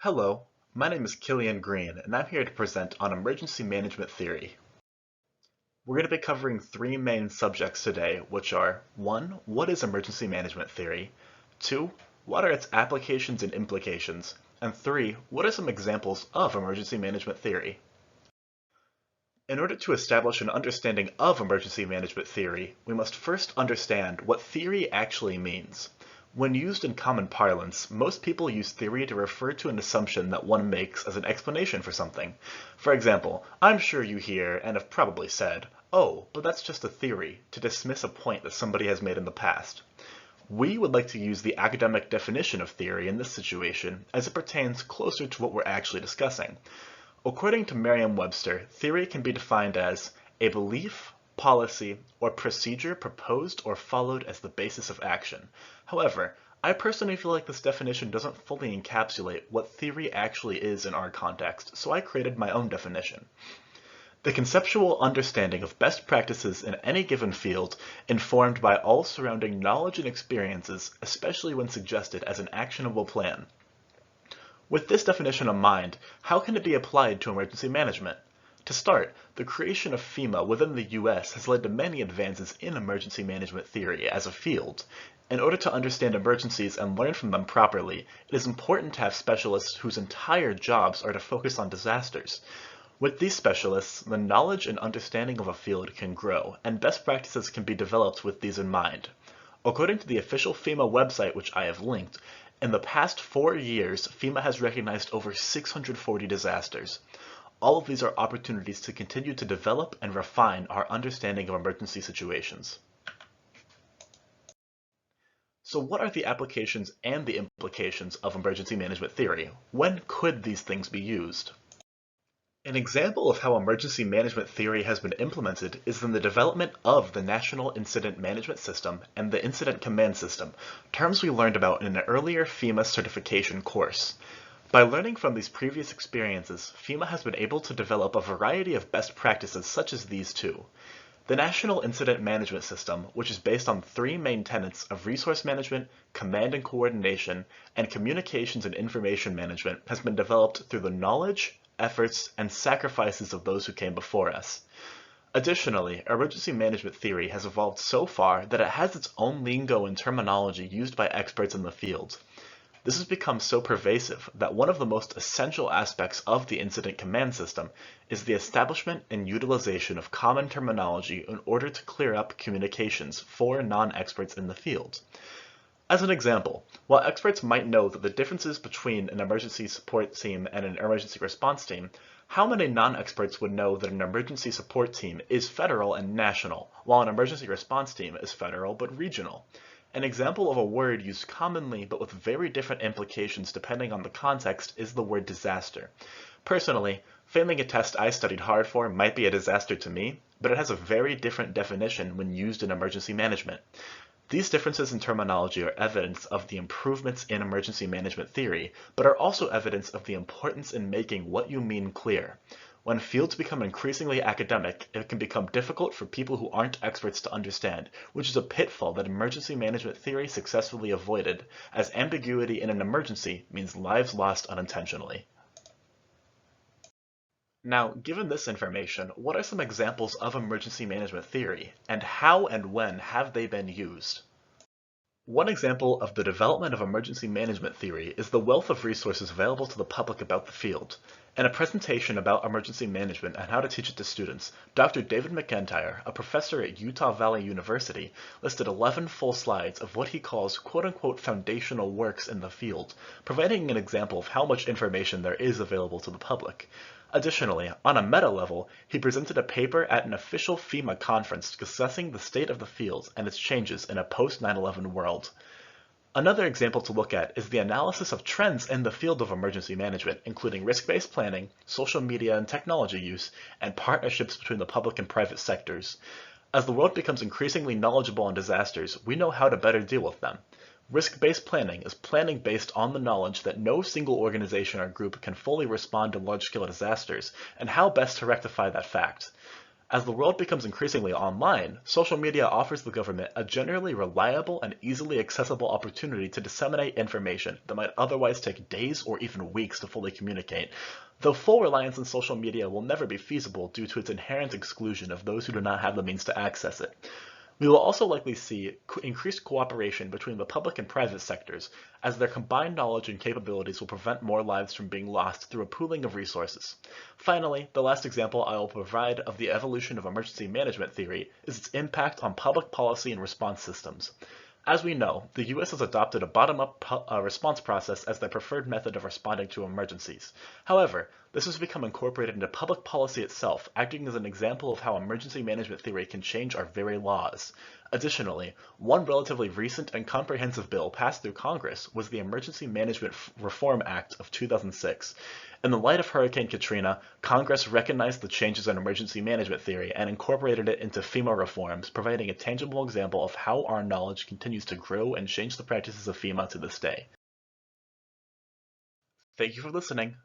Hello, my name is Killian Green, and I'm here to present on emergency management theory. We're going to be covering three main subjects today, which are 1. What is emergency management theory? 2. What are its applications and implications? And 3. What are some examples of emergency management theory? In order to establish an understanding of emergency management theory, we must first understand what theory actually means. When used in common parlance, most people use theory to refer to an assumption that one makes as an explanation for something. For example, I'm sure you hear and have probably said, "Oh, but that's just a theory," to dismiss a point that somebody has made in the past. We would like to use the academic definition of theory in this situation as it pertains closer to what we're actually discussing. According to Merriam-Webster, theory can be defined as a belief, policy, or procedure proposed or followed as the basis of action. However, I personally feel like this definition doesn't fully encapsulate what theory actually is in our context, so I created my own definition. The conceptual understanding of best practices in any given field, informed by all surrounding knowledge and experiences, especially when suggested as an actionable plan. With this definition in mind, how can it be applied to emergency management? To start, the creation of FEMA within the US has led to many advances in emergency management theory as a field. In order to understand emergencies and learn from them properly, it is important to have specialists whose entire jobs are to focus on disasters. With these specialists, the knowledge and understanding of a field can grow, and best practices can be developed with these in mind. According to the official FEMA website, which I have linked, in the past 4 years, FEMA has recognized over 640 disasters. All of these are opportunities to continue to develop and refine our understanding of emergency situations. So what are the applications and the implications of emergency management theory? When could these things be used? An example of how emergency management theory has been implemented is in the development of the National Incident Management System and the Incident Command System, terms we learned about in an earlier FEMA certification course. By learning from these previous experiences, FEMA has been able to develop a variety of best practices such as these two. The National Incident Management System, which is based on three main tenets of resource management, command and coordination, and communications and information management, has been developed through the knowledge, efforts, and sacrifices of those who came before us. Additionally, emergency management theory has evolved so far that it has its own lingo and terminology used by experts in the field. This has become so pervasive that one of the most essential aspects of the incident command system is the establishment and utilization of common terminology in order to clear up communications for non-experts in the field. As an example, while experts might know that the differences between an emergency support team and an emergency response team, how many non-experts would know that an emergency support team is federal and national, while an emergency response team is federal but regional? An example of a word used commonly but with very different implications depending on the context is the word disaster. Personally, failing a test I studied hard for might be a disaster to me, but it has a very different definition when used in emergency management. These differences in terminology are evidence of the improvements in emergency management theory, but are also evidence of the importance in making what you mean clear. When fields become increasingly academic, it can become difficult for people who aren't experts to understand, which is a pitfall that emergency management theory successfully avoided, as ambiguity in an emergency means lives lost unintentionally. Now, given this information, what are some examples of emergency management theory, and how and when have they been used? One example of the development of emergency management theory is the wealth of resources available to the public about the field. In a presentation about emergency management and how to teach it to students, Dr. David McIntyre, a professor at Utah Valley University, listed 11 full slides of what he calls quote-unquote foundational works in the field, providing an example of how much information there is available to the public. Additionally, on a meta level, he presented a paper at an official FEMA conference discussing the state of the field and its changes in a post-9/11 world. Another example to look at is the analysis of trends in the field of emergency management, including risk-based planning, social media and technology use, and partnerships between the public and private sectors. As the world becomes increasingly knowledgeable on disasters, we know how to better deal with them. Risk-based planning is planning based on the knowledge that no single organization or group can fully respond to large-scale disasters, and how best to rectify that fact. As the world becomes increasingly online, social media offers the government a generally reliable and easily accessible opportunity to disseminate information that might otherwise take days or even weeks to fully communicate, though full reliance on social media will never be feasible due to its inherent exclusion of those who do not have the means to access it. We will also likely see increased cooperation between the public and private sectors, as their combined knowledge and capabilities will prevent more lives from being lost through a pooling of resources. Finally, the last example I will provide of the evolution of emergency management theory is its impact on public policy and response systems. As we know, the US has adopted a bottom-up response process as their preferred method of responding to emergencies. However, this has become incorporated into public policy itself, acting as an example of how emergency management theory can change our very laws. Additionally, one relatively recent and comprehensive bill passed through Congress was the Emergency Management Reform Act of 2006. In the light of Hurricane Katrina, Congress recognized the changes in emergency management theory and incorporated it into FEMA reforms, providing a tangible example of how our knowledge continues to grow and change the practices of FEMA to this day. Thank you for listening.